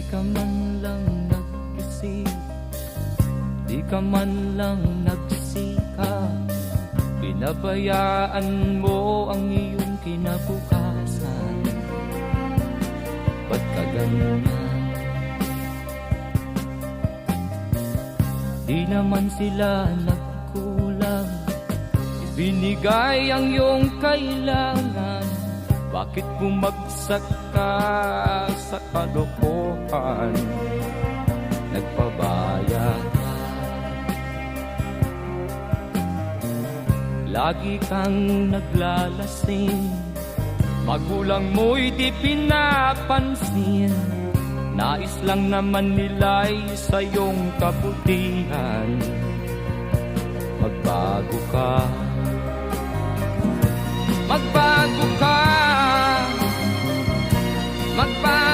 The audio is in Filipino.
ka man lang nag-isip, di ka man lang nagsikap, pinabayaan mo ang iyong kinabukasan. Ba't ka ganyan? Di naman sila nagkulang, ibinigay ang iyong kailangan. Bakit bumagsak ka sa kalokohan? Nagpabaya ka, lagi kang naglalasing, magulang mo'y di pinapansin. Nais lang naman nila'y sa iyong kabutihan. Magbago ka, magbago ka, magbago